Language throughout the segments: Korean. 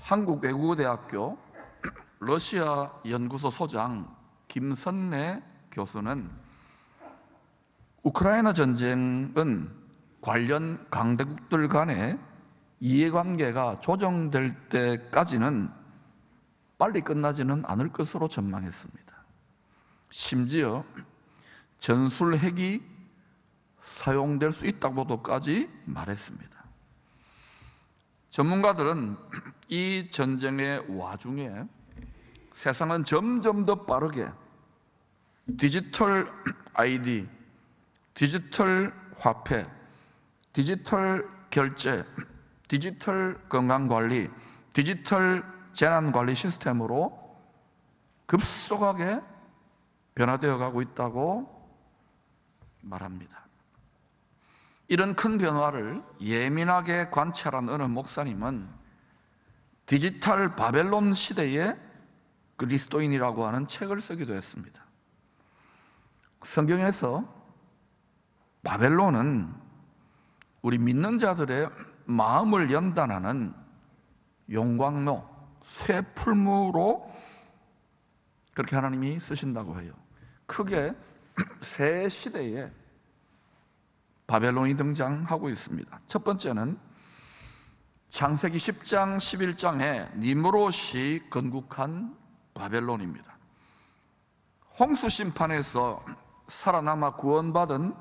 한국외국어대학교 러시아 연구소 소장 김선래 교수는 우크라이나 전쟁은 관련 강대국들 간의 이해관계가 조정될 때까지는 빨리 끝나지는 않을 것으로 전망했습니다. 심지어 전술핵이 사용될 수 있다고도까지 말했습니다. 전문가들은 이 전쟁의 와중에 세상은 점점 더 빠르게 디지털 ID, 디지털 화폐, 디지털 결제, 디지털 건강관리, 디지털 재난관리 시스템으로 급속하게 변화되어 가고 있다고 말합니다. 이런 큰 변화를 예민하게 관찰한 어느 목사님은 디지털 바벨론 시대의 그리스도인이라고 하는 책을 쓰기도 했습니다. 성경에서 바벨론은 우리 믿는 자들의 마음을 연단하는 용광로, 쇠풀무로 그렇게 하나님이 쓰신다고 해요. 크게 세 시대에 바벨론이 등장하고 있습니다. 첫 번째는 창세기 10장 11장에 니므롯이 건국한 바벨론입니다. 홍수 심판에서 살아남아 구원받은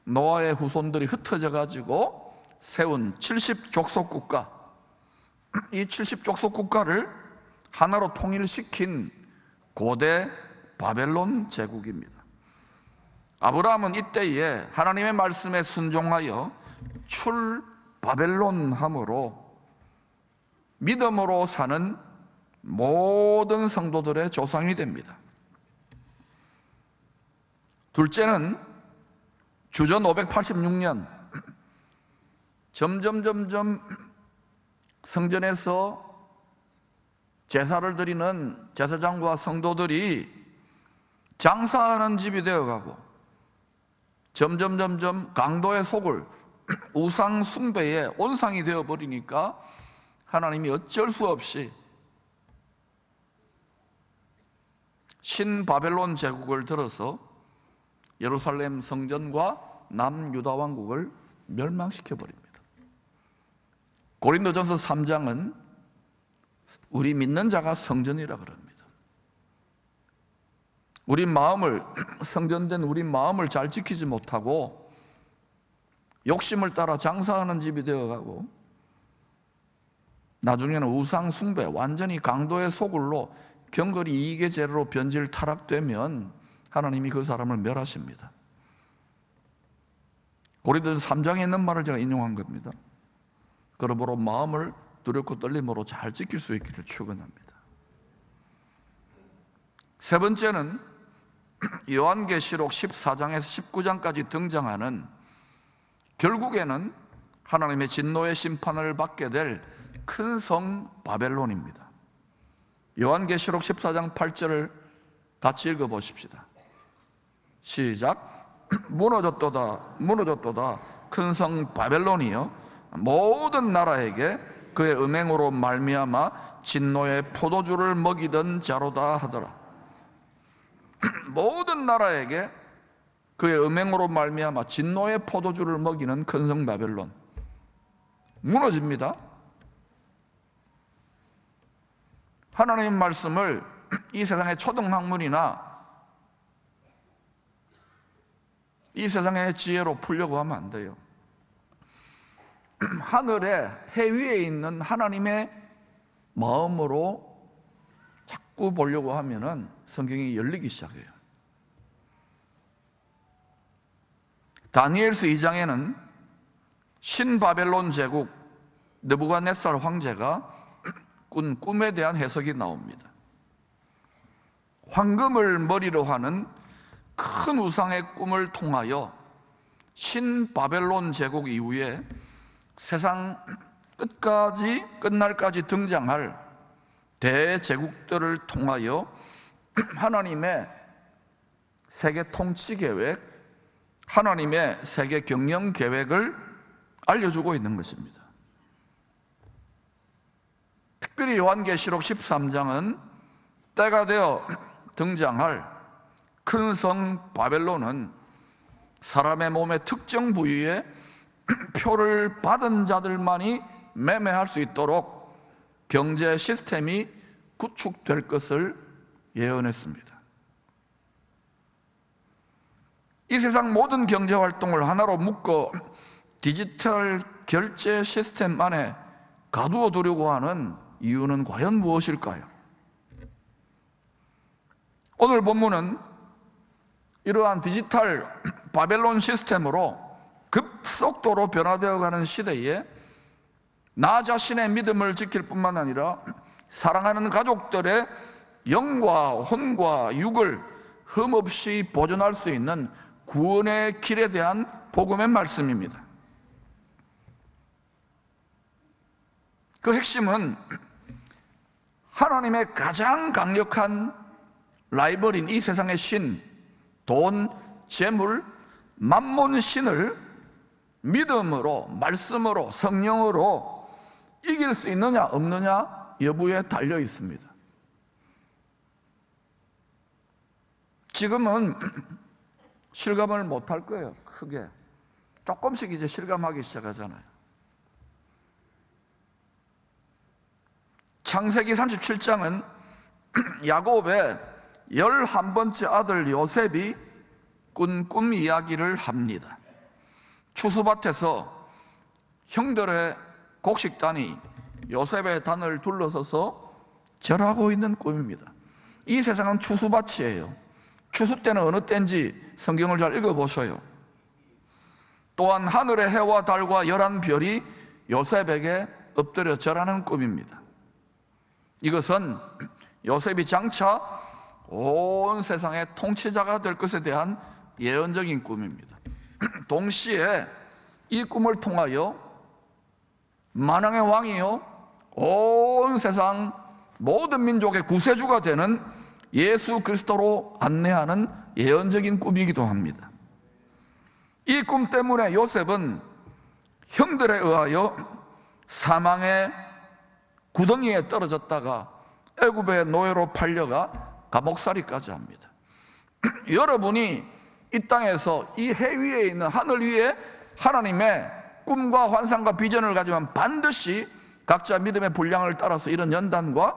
노아의 후손들이 흩어져 가지고 세운 70족속 국가, 이 70족속 국가를 하나로 통일시킨 고대 바벨론 제국입니다. 아브라함은 이때에 하나님의 말씀에 순종하여 출 바벨론함으로 믿음으로 사는 모든 성도들의 조상이 됩니다. 둘째는 주전 586년 점점 성전에서 제사를 드리는 제사장과 성도들이 장사하는 집이 되어가고 점점 강도의 속을 우상 숭배의 온상이 되어버리니까 하나님이 어쩔 수 없이 신바벨론 제국을 들어서 예루살렘 성전과 남유다 왕국을 멸망시켜버립니다. 고린도전서 3장은 우리 믿는 자가 성전이라 그럽니다. 우리 마음을, 성전된 우리 마음을 잘 지키지 못하고 욕심을 따라 장사하는 집이 되어가고 나중에는 우상 숭배, 완전히 강도의 소굴로 경거리 이익의 재료로 변질 타락되면 하나님이 그 사람을 멸하십니다. 고린도전서 3장에 있는 말을 제가 인용한 겁니다. 그러므로 마음을 두렵고 떨림으로 잘 지킬 수 있기를 축원합니다. 세 번째는 요한계시록 14장에서 19장까지 등장하는 결국에는 하나님의 진노의 심판을 받게 될 큰 성 바벨론입니다. 요한계시록 14장 8절을 같이 읽어보십시다. 시작. 무너졌도다 큰 성 바벨론이여 모든 나라에게 그의 음행으로 말미암아 진노의 포도주를 먹이던 자로다 하더라. 모든 나라에게 그의 음행으로 말미암아 진노의 포도주를 먹이는 큰 성 바벨론 무너집니다. 하나님의 말씀을 이 세상의 초등학문이나 이 세상의 지혜로 풀려고 하면 안 돼요. 하늘에 해 위에 있는 하나님의 마음으로 자꾸 보려고 하면은 성경이 열리기 시작해요. 다니엘서 2장에는 신바벨론 제국 느부갓네살 황제가 꾼 꿈에 대한 해석이 나옵니다. 황금을 머리로 하는 큰 우상의 꿈을 통하여 신바벨론 제국 이후에 세상 끝날까지 등장할 대제국들을 통하여 하나님의 세계 통치 계획, 하나님의 세계 경영 계획을 알려주고 있는 것입니다. 특별히 요한계시록 13장은 때가 되어 등장할 큰 성 바벨론은 사람의 몸의 특정 부위에 표를 받은 자들만이 매매할 수 있도록 경제 시스템이 구축될 것을 예언했습니다. 이 세상 모든 경제 활동을 하나로 묶어 디지털 결제 시스템 안에 가두어 두려고 하는 이유는 과연 무엇일까요? 오늘 본문은 이러한 디지털 바벨론 시스템으로 급속도로 변화되어 가는 시대에 나 자신의 믿음을 지킬 뿐만 아니라 사랑하는 가족들의 영과 혼과 육을 흠없이 보존할 수 있는 구원의 길에 대한 복음의 말씀입니다. 그 핵심은 하나님의 가장 강력한 라이벌인 이 세상의 신, 돈, 재물, 만몬 신을 믿음으로, 말씀으로, 성령으로 이길 수 있느냐 없느냐 여부에 달려 있습니다. 지금은 실감을 못할 거예요. 크게 조금씩 이제 실감하기 시작하잖아요. 창세기 37장은 야곱의 11번째 아들 요셉이 꾼 꿈 이야기를 합니다. 추수밭에서 형들의 곡식단이 요셉의 단을 둘러서서 절하고 있는 꿈입니다. 이 세상은 추수밭이에요. 추수 때는 어느 때인지 성경을 잘 읽어보셔요. 또한 하늘의 해와 달과 11별이 요셉에게 엎드려 절하는 꿈입니다. 이것은 요셉이 장차 온 세상의 통치자가 될 것에 대한 예언적인 꿈입니다. 동시에 이 꿈을 통하여 만왕의 왕이요 온 세상 모든 민족의 구세주가 되는 예수 그리스도로 안내하는 예언적인 꿈이기도 합니다. 이 꿈 때문에 요셉은 형들에 의하여 사망의 구덩이에 떨어졌다가 애굽의 노예로 팔려가 감옥살이까지 합니다. 여러분이 이 땅에서 이 해 위에 있는 하늘 위에 하나님의 꿈과 환상과 비전을 가지면 반드시 각자 믿음의 분량을 따라서 이런 연단과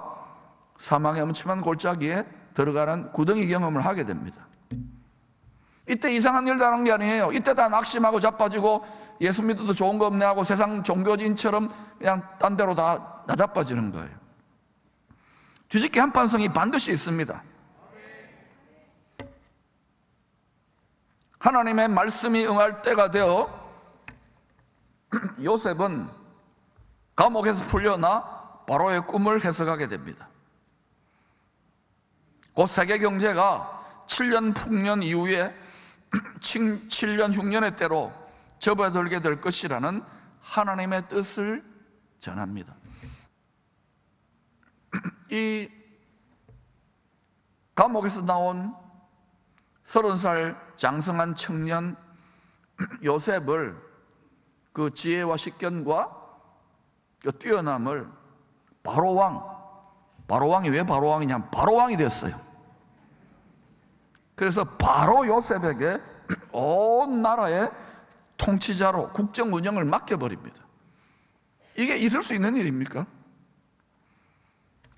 사망의 음침한 골짜기에 들어가는 구덩이 경험을 하게 됩니다. 이때 이상한 일 당한 게 아니에요. 이때 다 낙심하고 자빠지고 예수 믿어도 좋은 거 없네 하고 세상 종교진처럼 그냥 딴 데로 다 나자빠지는 거예요. 뒤집기 한판성이 반드시 있습니다. 하나님의 말씀이 응할 때가 되어 요셉은 감옥에서 풀려나 바로의 꿈을 해석하게 됩니다. 곧 세계 경제가 7년 풍년 이후에 7년 흉년의 때로 접어들게 될 것이라는 하나님의 뜻을 전합니다. 이 감옥에서 나온 30살 장성한 청년 요셉을 그 지혜와 식견과 그 뛰어남을 바로왕이 왜 바로왕이냐면 바로왕이 됐어요. 그래서 바로 요셉에게 온 나라의 통치자로 국정 운영을 맡겨버립니다. 이게 있을 수 있는 일입니까?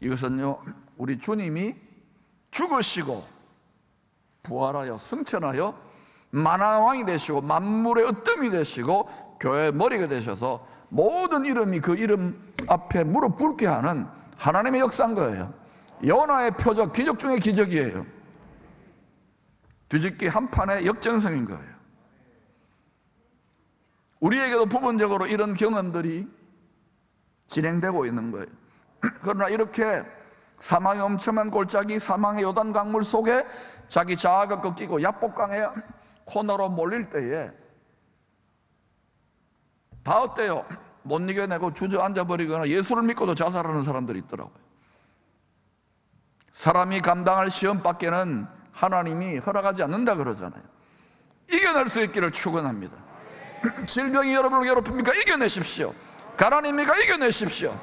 이것은요, 우리 주님이 죽으시고 부활하여 승천하여 만왕왕이 되시고 만물의 으뜸이 되시고 교회의 머리가 되셔서 모든 이름이 그 이름 앞에 무릎 꿇게 하는 하나님의 역사인 거예요. 요나의 표적, 기적 중의 기적이에요. 뒤집기 한판의 역전성인 거예요. 우리에게도 부분적으로 이런 경험들이 진행되고 있는 거예요. 그러나 이렇게 사망의 엄청난 골짜기, 사망의 요단 강물 속에 자기 자아가 꺾이고 야복강의 코너로 몰릴 때에 다 어때요? 못 이겨내고 주저앉아 버리거나 예수를 믿고도 자살하는 사람들이 있더라고요. 사람이 감당할 시험 밖에는 하나님이 허락하지 않는다 그러잖아요. 이겨낼 수 있기를 축원합니다. 질병이 여러분을 괴롭힙니까? 이겨내십시오. 가난입니까? 이겨내십시오.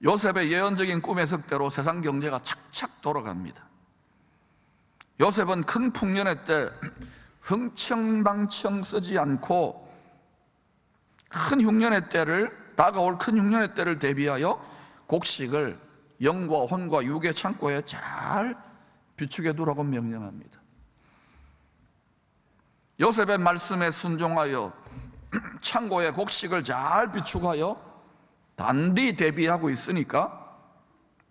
요셉의 예언적인 꿈의 석대로 세상 경제가 착착 돌아갑니다. 요셉은 큰 풍년의 때 흥청망청 쓰지 않고 다가올 큰 흉년의 때를 대비하여 곡식을 영과 혼과 육의 창고에 잘 비축해 두라고 명령합니다. 요셉의 말씀에 순종하여 창고에 곡식을 잘 비축하여 단디 대비하고 있으니까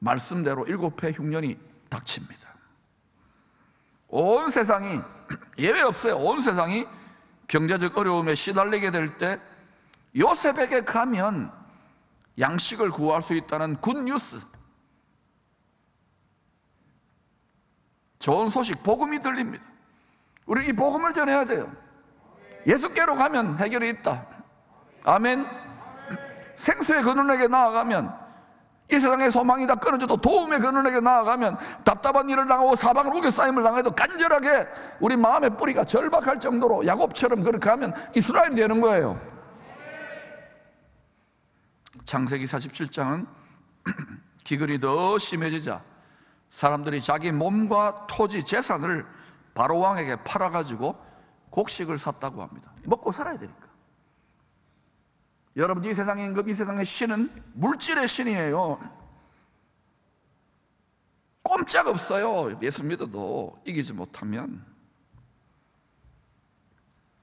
말씀대로 7해 흉년이 닥칩니다. 온 세상이, 예외 없어요, 온 세상이 경제적 어려움에 시달리게 될 때 요셉에게 가면 양식을 구할 수 있다는 굿뉴스, 좋은 소식, 복음이 들립니다. 우리 이 복음을 전해야 돼요. 예수께로 가면 해결이 있다. 아멘. 생수의 근원에게 나아가면, 이 세상의 소망이 다 끊어져도 도움의 근원에게 나아가면, 답답한 일을 당하고 사방을 우겨싸임을 당해도 간절하게 우리 마음의 뿌리가 절박할 정도로 야곱처럼 그렇게 하면 이스라엘이 되는 거예요. 창세기 47장은 기근이 더 심해지자 사람들이 자기 몸과 토지, 재산을 바로왕에게 팔아가지고 곡식을 샀다고 합니다. 먹고 살아야 되니까. 여러분, 이 세상의 임금, 이 세상의 신은 물질의 신이에요. 꼼짝 없어요. 예수 믿어도 이기지 못하면.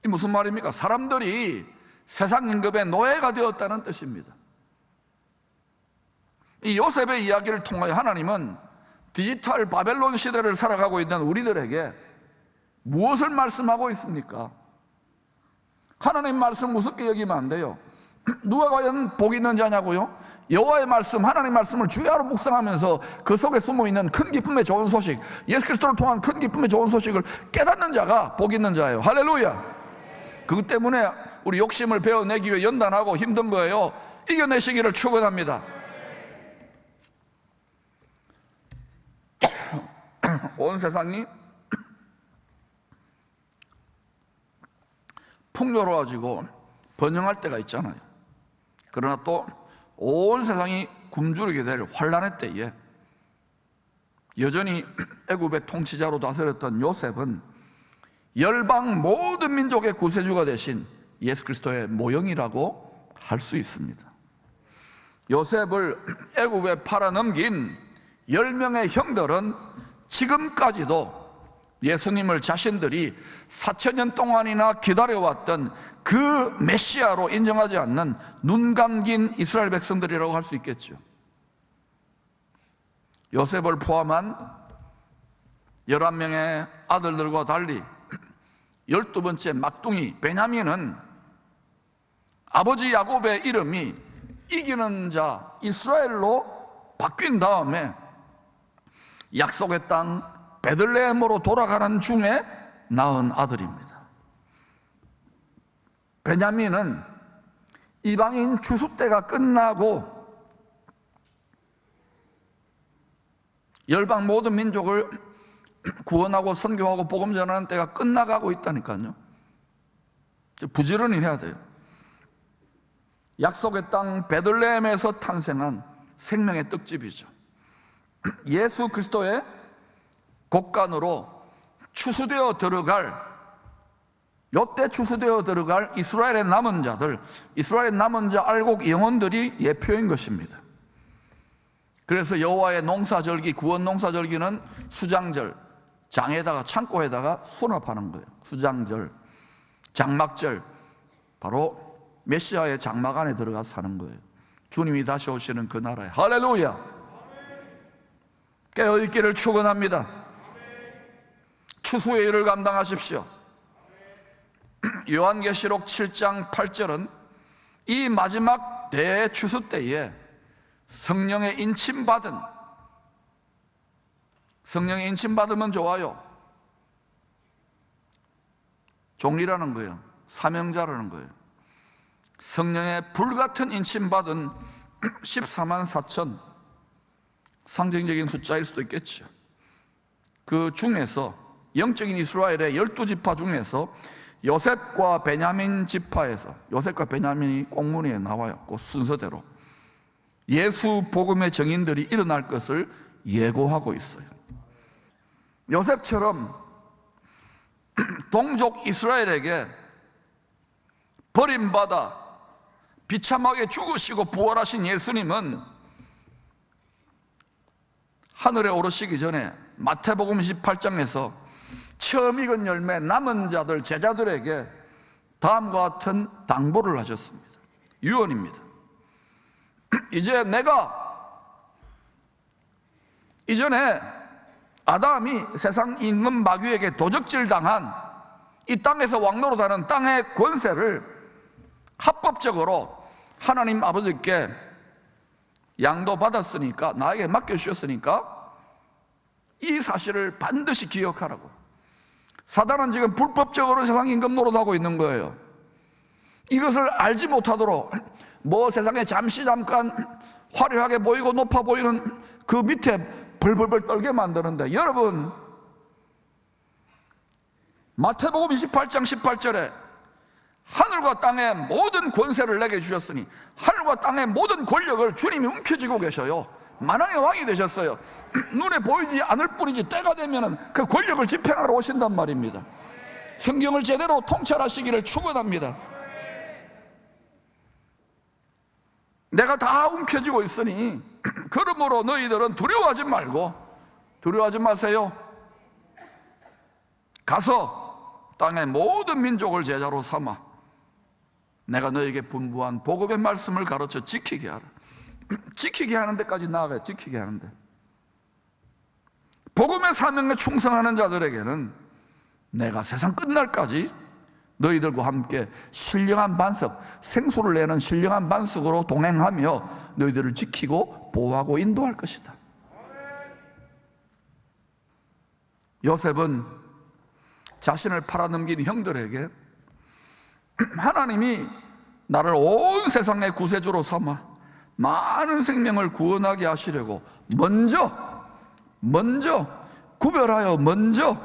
이 무슨 말입니까? 사람들이 세상 임금의 노예가 되었다는 뜻입니다. 이 요셉의 이야기를 통하여 하나님은 디지털 바벨론 시대를 살아가고 있는 우리들에게 무엇을 말씀하고 있습니까? 하나님 말씀 우습게 여기면 안 돼요. 누가 과연 복이 있는 자냐고요? 여호와의 말씀, 하나님 말씀을 주야로 묵상하면서 그 속에 숨어있는 큰 기쁨의 좋은 소식, 예수 그리스도를 통한 큰 기쁨의 좋은 소식을 깨닫는 자가 복이 있는 자예요. 할렐루야. 그것 때문에 우리 욕심을 베어내기 위해 연단하고 힘든 거예요. 이겨내시기를 축원합니다. 온 세상이 풍요로워지고 번영할 때가 있잖아요. 그러나 또 온 세상이 굶주리게 될 환란의 때에 여전히 애굽의 통치자로 다스렸던 요셉은 열방 모든 민족의 구세주가 되신 예수 그리스도의 모형이라고 할 수 있습니다. 요셉을 애굽에 팔아넘긴 10명의 형들은 지금까지도 예수님을 자신들이 4,000년 동안이나 기다려왔던 그 메시아로 인정하지 않는 눈 감긴 이스라엘 백성들이라고 할 수 있겠죠. 요셉을 포함한 11명의 아들들과 달리 12번째 막둥이 베냐민은 아버지 야곱의 이름이 이기는 자 이스라엘로 바뀐 다음에 약속의 땅 베들레헴으로 돌아가는 중에 낳은 아들입니다. 베냐민은 이방인 추수 때가 끝나고 열방 모든 민족을 구원하고 선교하고 복음 전하는 때가 끝나가고 있다니까요. 부지런히 해야 돼요. 약속의 땅 베들레헴에서 탄생한 생명의 떡집이죠. 예수 그리스도의 곡간으로 추수되어 들어갈, 요때 추수되어 들어갈 이스라엘의 남은 자들, 이스라엘의 남은 자 알곡 영혼들이 예표인 것입니다. 그래서 여호와의 농사절기, 구원 농사절기는 수장절, 장에다가 창고에다가 수납하는 거예요. 수장절, 장막절, 바로 메시아의 장막 안에 들어가서 사는 거예요. 주님이 다시 오시는 그 나라에. 할렐루야. 깨어있기를 축원합니다. 추수의 일을 감당하십시오. 요한계시록 7장 8절은 이 마지막 대추수 때에 성령의 인침받으면 좋아요. 종리라는 거예요. 사명자라는 거예요. 성령의 불같은 인침받은 14만 4천, 상징적인 숫자일 수도 있겠죠. 그 중에서 영적인 이스라엘의 12지파 중에서 요셉과 베냐민 지파에서, 요셉과 베냐민이 꽁무니에 나와요. 그 순서대로 예수 복음의 증인들이 일어날 것을 예고하고 있어요. 요셉처럼 동족 이스라엘에게 버림받아 비참하게 죽으시고 부활하신 예수님은 하늘에 오르시기 전에 마태복음 28장에서 처음 익은 열매 남은 자들 제자들에게 다음과 같은 당부를 하셨습니다. 유언입니다. 이제 내가 이전에 아담이 세상 임금 마귀에게 도적질 당한 이 땅에서 왕노릇하는 땅의 권세를 합법적으로 하나님 아버지께 양도받았으니까, 나에게 맡겨주셨으니까 이 사실을 반드시 기억하라고. 사단은 지금 불법적으로 세상 임금 노릇하고 있는 거예요. 이것을 알지 못하도록 뭐 세상에 잠깐 화려하게 보이고 높아 보이는 그 밑에 벌벌벌 떨게 만드는데, 여러분 마태복음 28장 18절에 하늘과 땅의 모든 권세를 내게 주셨으니, 하늘과 땅의 모든 권력을 주님이 움켜쥐고 계셔요. 만왕의 왕이 되셨어요. 눈에 보이지 않을 뿐이지 때가 되면 그 권력을 집행하러 오신단 말입니다. 성경을 제대로 통찰하시기를 축원합니다. 내가 다 움켜쥐고 있으니 그러므로 너희들은 두려워하지 말고, 두려워하지 마세요. 가서 땅의 모든 민족을 제자로 삼아 내가 너에게 분부한 복음의 말씀을 가르쳐 지키게 하라. 지키게 하는 데까지 나아가요. 지키게 하는데, 복음의 사명에 충성하는 자들에게는 내가 세상 끝날까지 너희들과 함께 신령한 반석, 생수를 내는 신령한 반석으로 동행하며 너희들을 지키고 보호하고 인도할 것이다. 요셉은 자신을 팔아넘긴 형들에게 하나님이 나를 온 세상의 구세주로 삼아 많은 생명을 구원하게 하시려고 먼저 구별하여 먼저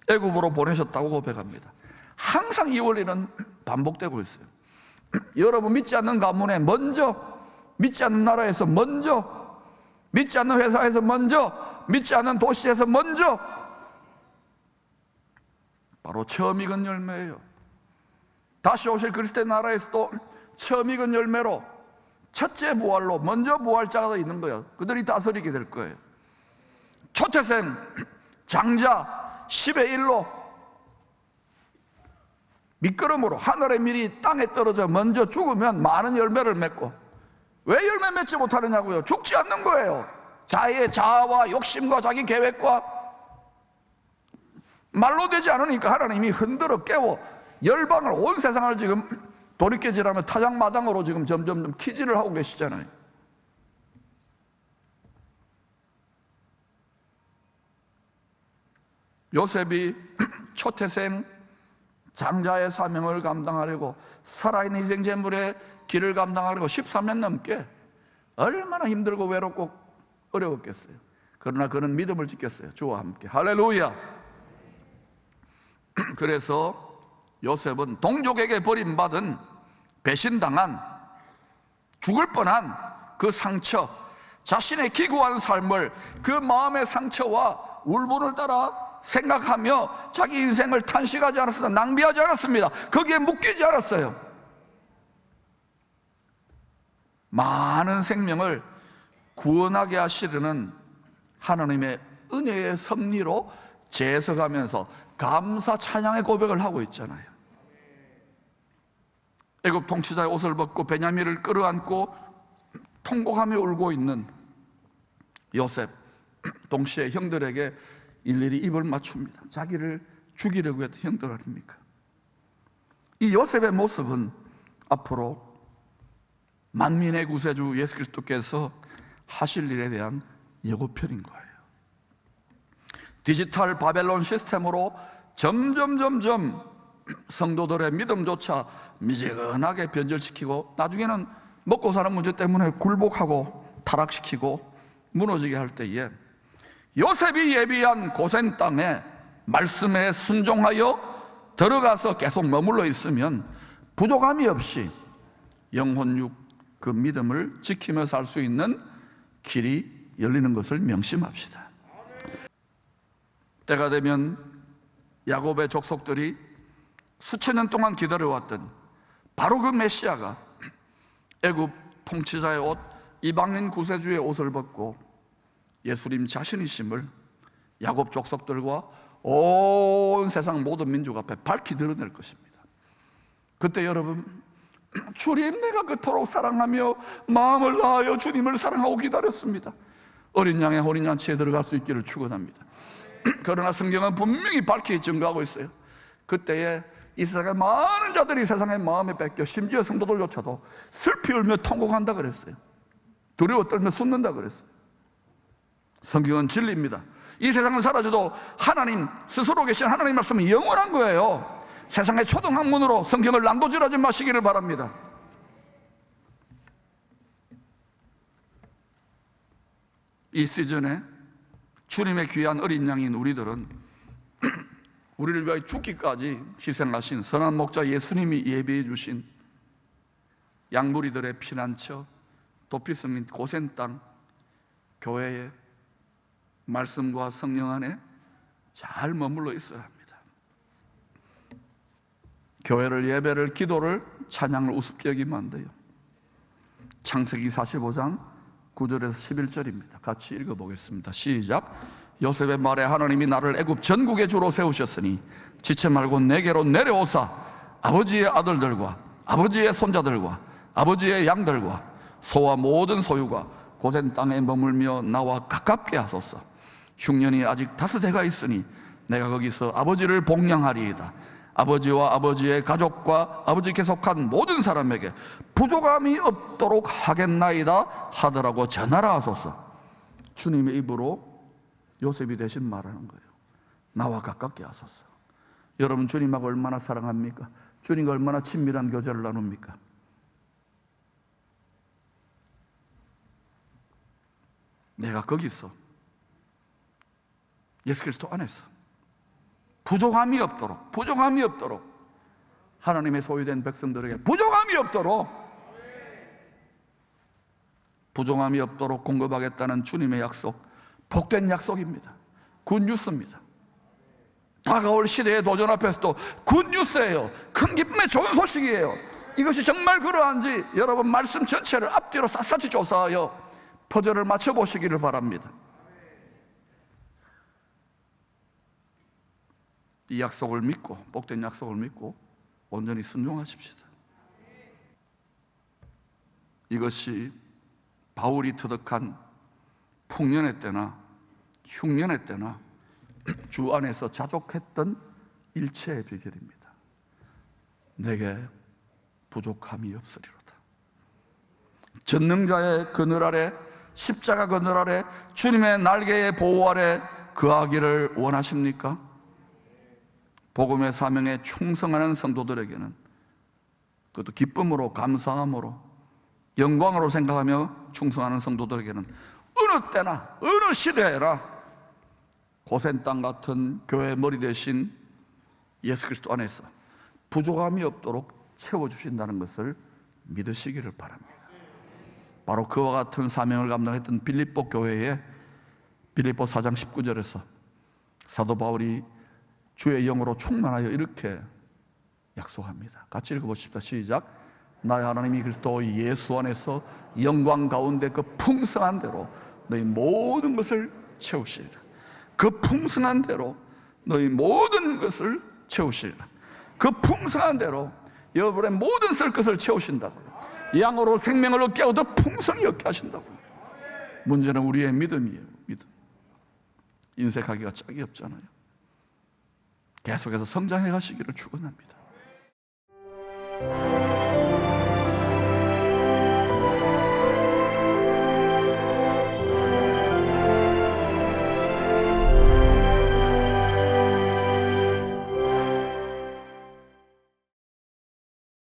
애굽으로 보내셨다고 고백합니다. 항상 이 원리는 반복되고 있어요. 여러분 믿지 않는 가문에 먼저, 믿지 않는 나라에서 먼저, 믿지 않는 회사에서 먼저, 믿지 않는 도시에서 먼저, 바로 처음 익은 열매예요. 다시 오실 그리스도의 나라에서도 처음 익은 열매로, 첫째 부활로 먼저 부활자가 있는 거예요. 그들이 다스리게 될 거예요. 초태생 장자 10의 1로 미끄럼으로 하늘의 밀이 땅에 떨어져 먼저 죽으면 많은 열매를 맺고, 왜 열매 맺지 못하느냐고요? 죽지 않는 거예요. 자의 자아와 욕심과 자기 계획과 말로 되지 않으니까 하나님이 흔들어 깨워 열방을, 온 세상을 지금 돌이켜지라면 타작마당으로 지금 점점 키질을 하고 계시잖아요. 요셉이 초태생 장자의 사명을 감당하려고, 살아있는 희생제물의 길을 감당하려고 13년 넘게 얼마나 힘들고 외롭고 어려웠겠어요. 그러나 그는 믿음을 지켰어요. 주와 함께. 할렐루야. 그래서 요셉은 동족에게 버림받은, 배신당한, 죽을 뻔한 그 상처, 자신의 기구한 삶을 그 마음의 상처와 울분을 따라 생각하며 자기 인생을 탄식하지 않았습니다. 낭비하지 않았습니다. 거기에 묶이지 않았어요. 많은 생명을 구원하게 하시려는 하나님의 은혜의 섭리로 재해석하면서 감사 찬양의 고백을 하고 있잖아요. 애굽 통치자의 옷을 벗고 베냐민을 끌어안고 통곡하며 울고 있는 요셉, 동시에 형들에게 일일이 입을 맞춥니다. 자기를 죽이려고 했던 형들 아닙니까? 이 요셉의 모습은 앞으로 만민의 구세주 예수 그리스도께서 하실 일에 대한 예고편인 거예요. 디지털 바벨론 시스템으로 점점 성도들의 믿음조차 미지근하게 변절시키고 나중에는 먹고 사는 문제 때문에 굴복하고 타락시키고 무너지게 할 때에 요셉이 예비한 고센 땅에 말씀에 순종하여 들어가서 계속 머물러 있으면 부족함이 없이 영혼육 그 믿음을 지키며 살 수 있는 길이 열리는 것을 명심합시다. 때가 되면 야곱의 족속들이 수천 년 동안 기다려왔던 바로 그 메시아가 애굽 통치자의 옷, 이방인 구세주의 옷을 벗고 예수님 자신이심을 야곱 족속들과 온 세상 모든 민족 앞에 밝히 드러낼 것입니다. 그때 여러분, 주님 내가 그토록 사랑하며 마음을 다하여 주님을 사랑하고 기다렸습니다. 어린 양의 혼인잔치에 들어갈 수 있기를 축원합니다. 그러나 성경은 분명히 밝히 증거하고 있어요. 그때에 이 세상의 많은 자들이 세상의 마음에 뺏겨 심지어 성도들조차도 슬피 울며 통곡한다 그랬어요. 두려워 떨며 숨는다 그랬어요. 성경은 진리입니다. 이 세상은 사라져도 하나님 스스로 계신 하나님 말씀은 영원한 거예요. 세상의 초등학문으로 성경을 난도질하지 마시기를 바랍니다. 이 시즌에 주님의 귀한 어린 양인 우리들은 우리를 위하여 죽기까지 희생하신 선한 목자 예수님이 예비해 주신 양무리들의 피난처, 도피성 및 고센 땅, 교회의 말씀과 성령 안에 잘 머물러 있어야 합니다. 교회를, 예배를, 기도를, 찬양을 우습게 여기면 안 돼요. 창세기 45장 9절에서 11절입니다. 같이 읽어보겠습니다. 시작. 요셉의 말에 하나님이 나를 애굽 전국의 주로 세우셨으니 지체 말고 내게로 내려오사 아버지의 아들들과 아버지의 손자들과 아버지의 양들과 소와 모든 소유가 고센 땅에 머물며 나와 가깝게 하소서. 흉년이 아직 5해가 있으니 내가 거기서 아버지를 복양하리이다. 아버지와 아버지의 가족과 아버지께 속한 모든 사람에게 부족함이 없도록 하겠나이다 하더라고 전하라 하소서. 주님의 입으로 요셉이 대신 말하는 거예요. 나와 가깝게 하소서. 여러분, 주님하고 얼마나 사랑합니까? 주님과 얼마나 친밀한 교제를 나눕니까? 내가 거기서 예수 그리스도 안에서 부족함이 없도록 하나님의 소유된 백성들에게 부족함이 없도록 공급하겠다는 주님의 약속, 복된 약속입니다. 굿뉴스입니다. 다가올 시대의 도전 앞에서도 굿뉴스예요. 큰 기쁨의 좋은 소식이에요. 이것이 정말 그러한지 여러분 말씀 전체를 앞뒤로 샅샅이 조사하여 퍼즐을 맞춰보시기를 바랍니다. 이 약속을 믿고, 복된 약속을 믿고 온전히 순종하십시다. 이것이 바울이 터득한 풍년의 때나 흉년의 때나 주 안에서 자족했던 일체의 비결입니다. 내게 부족함이 없으리로다. 전능자의 그늘 아래, 십자가 그늘 아래, 주님의 날개의 보호 아래 거하기를 원하십니까? 복음의 사명에 충성하는 성도들에게는 그것도 기쁨으로, 감사함으로, 영광으로 생각하며 충성하는 성도들에게는 어느 때나 어느 시대에나 고센 땅 같은 교회의 머리 대신 예수 그리스도 안에서 부족함이 없도록 채워주신다는 것을 믿으시기를 바랍니다. 바로 그와 같은 사명을 감당했던 빌립보 교회에 빌립보 4장 19절에서 사도 바울이 주의 영으로 충만하여 이렇게 약속합니다. 같이 읽어보십시다. 시작. 나의 하나님이 그리스도 예수 안에서 영광 가운데 그 풍성한 대로 너희 모든 것을 채우시리라. 그 풍성한 대로 너희 모든 것을 채우시리라. 그 풍성한 대로 여러분의 모든 쓸 것을 채우신다고요. 양으로 생명을 얻게 하고 더 풍성히 얻게 하신다고요. 문제는 우리의 믿음이에요. 믿음. 인색하기가 짝이 없잖아요. 계속해서 성장해 가시기를 축원합니다.